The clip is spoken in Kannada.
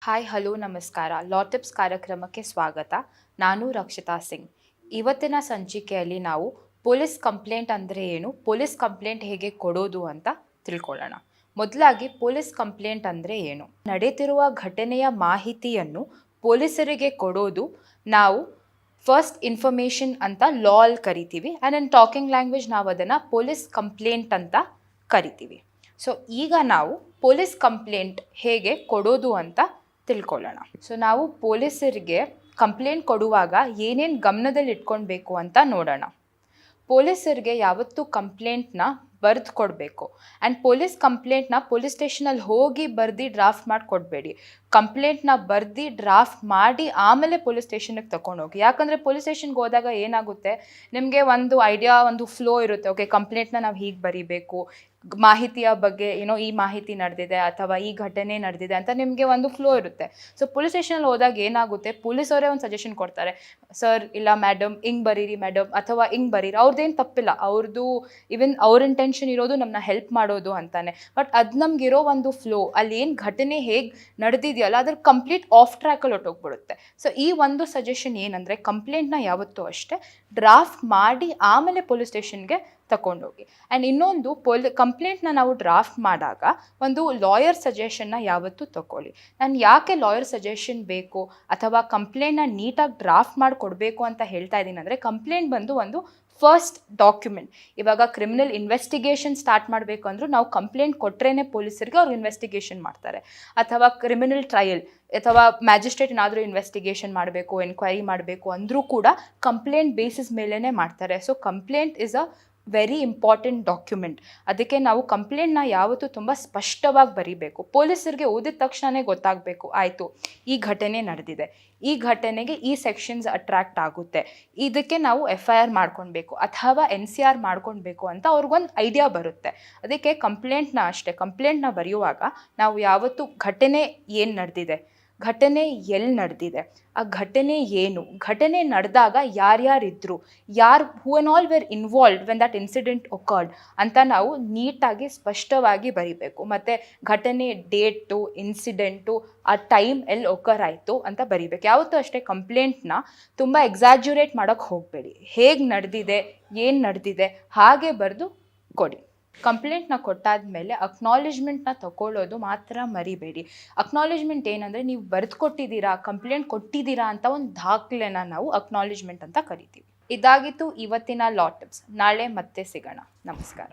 ಹಾಯ್ ಹಲೋ ನಮಸ್ಕಾರ. ಲಾ ಟಿಪ್ಸ್ ಕಾರ್ಯಕ್ರಮಕ್ಕೆ ಸ್ವಾಗತ. ನಾನು ರಕ್ಷಿತಾ ಸಿಂಗ್. ಇವತ್ತಿನ ಸಂಚಿಕೆಯಲ್ಲಿ ನಾವು ಪೊಲೀಸ್ ಕಂಪ್ಲೇಂಟ್ ಅಂದರೆ ಏನು, ಪೊಲೀಸ್ ಕಂಪ್ಲೇಂಟ್ ಹೇಗೆ ಕೊಡೋದು ಅಂತ ತಿಳ್ಕೊಳ್ಳೋಣ. ಮೊದಲಾಗಿ ಪೊಲೀಸ್ ಕಂಪ್ಲೇಂಟ್ ಅಂದರೆ ಏನು? ನಡೆಯುತ್ತಿರುವ ಘಟನೆಯ ಮಾಹಿತಿಯನ್ನು ಪೊಲೀಸರಿಗೆ ಕೊಡೋದು ನಾವು ಫಸ್ಟ್ ಇನ್ಫಾರ್ಮೇಷನ್ ಅಂತ ಲಾ ಅಲ್ಲಿ ಕರಿತೀವಿ. ಆ್ಯಂಡ್ ಇನ್ ಟಾಕಿಂಗ್ ಲ್ಯಾಂಗ್ವೇಜ್ ನಾವು ಅದನ್ನು ಪೊಲೀಸ್ ಕಂಪ್ಲೇಂಟ್ ಅಂತ ಕರಿತೀವಿ. ಸೊ ಈಗ ನಾವು ಪೊಲೀಸ್ ಕಂಪ್ಲೇಂಟ್ ಹೇಗೆ ಕೊಡೋದು ಅಂತ ತಿಳ್ಕೊಳ್ಳೋಣ. ಸೊ ನಾವು ಪೊಲೀಸರಿಗೆ ಕಂಪ್ಲೇಂಟ್ ಕೊಡುವಾಗ ಏನೇನು ಗಮನದಲ್ಲಿ ಇಟ್ಕೊಳ್ಬೇಕು ಅಂತ ನೋಡೋಣ. ಪೊಲೀಸರಿಗೆ ಯಾವತ್ತೂ ಕಂಪ್ಲೇಂಟ್ನ ಬರೆದು ಕೊಡಬೇಕು. ಆ್ಯಂಡ್ ಪೊಲೀಸ್ ಕಂಪ್ಲೇಂಟ್ನ ಪೊಲೀಸ್ ಸ್ಟೇಷನಲ್ಲಿ ಹೋಗಿ ಬರ್ದು ಡ್ರಾಫ್ಟ್ ಮಾಡಿ ಕೊಡಬೇಡಿ. ಕಂಪ್ಲೇಂಟ್ನ ಬರ್ದು ಡ್ರಾಫ್ಟ್ ಮಾಡಿ ಆಮೇಲೆ ಪೊಲೀಸ್ ಸ್ಟೇಷನ್ಗೆ ತಗೊಂಡೋಗಿ. ಯಾಕಂದರೆ ಪೊಲೀಸ್ ಸ್ಟೇಷನ್ಗೆ ಹೋದಾಗ ಏನಾಗುತ್ತೆ, ನಿಮಗೆ ಒಂದು ಐಡಿಯಾ, ಒಂದು ಫ್ಲೋ ಇರುತ್ತೆ. ಓಕೆ, ಕಂಪ್ಲೇಂಟ್ನ ನಾವು ಹೀಗೆ ಬರೀಬೇಕು, ಮಾಹಿತಿಯ ಬಗ್ಗೆ ಈ ಮಾಹಿತಿ ನಡೆದಿದೆ ಅಥವಾ ಈ ಘಟನೆ ನಡೆದಿದೆ ಅಂತ ನಿಮಗೆ ಒಂದು ಫ್ಲೋ ಇರುತ್ತೆ. ಸೊ ಪೊಲೀಸ್ ಸ್ಟೇಷನಲ್ಲಿ ಹೋದಾಗ ಏನಾಗುತ್ತೆ, ಪೊಲೀಸವರೇ ಒಂದು ಸಜೆಷನ್ ಕೊಡ್ತಾರೆ. ಸರ್ ಇಲ್ಲ ಮೇಡಮ್ ಹಿಂಗೆ ಬರೀರಿ ಮೇಡಮ್, ಅಥವಾ ಹಿಂಗೆ ಬರೀರಿ. ಅವ್ರದ್ದೇನು ತಪ್ಪಿಲ್ಲ, ಅವ್ರದ್ದು ಈವನ್ ಅವ್ರ ಇಂಟೆನ್ಷನ್ ಇರೋದು ನಮ್ಮನ್ನ ಹೆಲ್ಪ್ ಮಾಡೋದು ಅಂತಾನೆ. ಬಟ್ ಅದು ನಮಗಿರೋ ಒಂದು ಫ್ಲೋ, ಅಲ್ಲಿ ಏನು ಘಟನೆ ಹೇಗೆ ನಡೆದಿದೆಯಲ್ಲ ಅದ್ರ ಕಂಪ್ಲೀಟ್ ಆಫ್ ಟ್ರ್ಯಾಕಲ್ಲಿ ಹೊಟ್ಟೋಗ್ಬಿಡುತ್ತೆ. ಸೊ ಈ ಒಂದು ಸಜೆಷನ್ ಏನಂದರೆ, ಕಂಪ್ಲೇಂಟ್ನ ಯಾವತ್ತೂ ಅಷ್ಟೇ ಡ್ರಾಫ್ಟ್ ಮಾಡಿ ಆಮೇಲೆ ಪೊಲೀಸ್ ಸ್ಟೇಷನ್ಗೆ ತಗೊಂಡೋಗಿ. ಆ್ಯಂಡ್ ಇನ್ನೊಂದು, ಕಂಪ್ಲೇಂಟ್ನ ನಾವು ಡ್ರಾಫ್ಟ್ ಮಾಡಿದಾಗ ಒಂದು ಲಾಯರ್ ಸಜೆಷನ್ನ ಯಾವತ್ತೂ ತಗೊಳ್ಳಿ. ನಾನು ಯಾಕೆ ಲಾಯರ್ ಸಜೆಷನ್ ಬೇಕು ಅಥವಾ ಕಂಪ್ಲೇಂಟ್ನ ನೀಟಾಗಿ ಡ್ರಾಫ್ಟ್ ಮಾಡಿ ಕೊಡಬೇಕು ಅಂತ ಹೇಳ್ತಾ ಇದ್ದೀನಿ ಅಂದರೆ, ಕಂಪ್ಲೇಂಟ್ ಬಂದು ಒಂದು ಫಸ್ಟ್ ಡಾಕ್ಯುಮೆಂಟ್. ಇವಾಗ ಕ್ರಿಮಿನಲ್ ಇನ್ವೆಸ್ಟಿಗೇಷನ್ ಸ್ಟಾರ್ಟ್ ಮಾಡಬೇಕು ಅಂದರೂ ನಾವು ಕಂಪ್ಲೇಂಟ್ ಕೊಟ್ಟರೆ ಪೊಲೀಸರಿಗೆ ಅವ್ರು ಇನ್ವೆಸ್ಟಿಗೇಷನ್ ಮಾಡ್ತಾರೆ. ಅಥವಾ ಕ್ರಿಮಿನಲ್ ಟ್ರಯಲ್ ಅಥವಾ ಮ್ಯಾಜಿಸ್ಟ್ರೇಟ್ ಏನಾದರೂ ಇನ್ವೆಸ್ಟಿಗೇಷನ್ ಮಾಡಬೇಕು, ಎನ್ಕ್ವೈರಿ ಮಾಡಬೇಕು ಅಂದರೂ ಕೂಡ ಕಂಪ್ಲೇಂಟ್ ಬೇಸಿಸ್ ಮೇಲೇ ಮಾಡ್ತಾರೆ. So complaint is a very important document. ಅದಕ್ಕೆ ನಾವು ಕಂಪ್ಲೇಂಟ್ನ ಯಾವತ್ತೂ ತುಂಬ ಸ್ಪಷ್ಟವಾಗಿ ಬರೀಬೇಕು. ಪೊಲೀಸರಿಗೆ ಓದಿದ ತಕ್ಷಣವೇ ಗೊತ್ತಾಗಬೇಕು, ಆಯಿತು ಈ ಘಟನೆ ನಡೆದಿದೆ, ಈ ಘಟನೆಗೆ ಈ ಸೆಕ್ಷನ್ಸ್ ಅಟ್ರಾಕ್ಟ್ ಆಗುತ್ತೆ, ಇದಕ್ಕೆ ನಾವು FIR ಮಾಡ್ಕೊಳ್ಬೇಕು ಅಥವಾ NCR ಮಾಡ್ಕೊಳ್ಬೇಕು ಅಂತ ಅವ್ರಿಗೊಂದು ಐಡಿಯಾ ಬರುತ್ತೆ. ಅದಕ್ಕೆ ಕಂಪ್ಲೇಂಟ್ನ ಅಷ್ಟೇ, ಕಂಪ್ಲೇಂಟ್ನ ಬರೆಯುವಾಗ ನಾವು ಯಾವತ್ತೂ ಘಟನೆ ಏನು ನಡೆದಿದೆ, ಘಟನೆ ಎಲ್ಲಿ ನಡೆದಿದೆ, ಆ ಘಟನೆ ಏನು, ಘಟನೆ ನಡೆದಾಗ ಯಾರ್ಯಾರಿದ್ರು, who and all were involved when that incident occurred ಅಂತ ನಾವು ನೀಟಾಗಿ ಸ್ಪಷ್ಟವಾಗಿ ಬರಿಬೇಕು. ಮತ್ತು ಘಟನೆ ಡೇಟು, ಇನ್ಸಿಡೆಂಟು, ಆ ಟೈಮ್ ಎಲ್ಲಿ ಒಕರ್ ಆಯಿತು ಅಂತ ಬರಿಬೇಕು. ಯಾವತ್ತೂ ಅಷ್ಟೇ ಕಂಪ್ಲೇಂಟ್ನ ತುಂಬ ಎಕ್ಸಾಜುರೇಟ್ ಮಾಡೋಕ್ಕೆ ಹೋಗಬೇಡಿ. ಹೇಗೆ ನಡೆದಿದೆ, ಏನು ನಡೆದಿದೆ ಹಾಗೆ ಬರೆದು ಕೊಡಿ. ಕಂಪ್ಲೇಂಟ್ನ ಕೊಟ್ಟಾದಮೇಲೆ ಅಕ್ನಾಲೇಜ್ಮೆಂಟ್ನ ತಗೊಳ್ಳೋದು ಮಾತ್ರ ಮರಿಬೇಡಿ. ಅಕ್ನಾಲೇಜ್ಮೆಂಟ್ ಏನಂದರೆ, ನೀವು ಬರೆದು ಕೊಟ್ಟಿದ್ದೀರಾ, ಕಂಪ್ಲೇಂಟ್ ಕೊಟ್ಟಿದ್ದೀರಾ ಅಂತ ಒಂದು ದಾಖಲೆನ ನಾವು ಅಕ್ನಾಲೇಜ್ಮೆಂಟ್ ಅಂತ ಕರಿತೀವಿ. ಇದಾಗಿತ್ತು ಇವತ್ತಿನ ಲಾ ಟಿಪ್ಸ್. ನಾಳೆ ಮತ್ತೆ ಸಿಗೋಣ. ನಮಸ್ಕಾರ.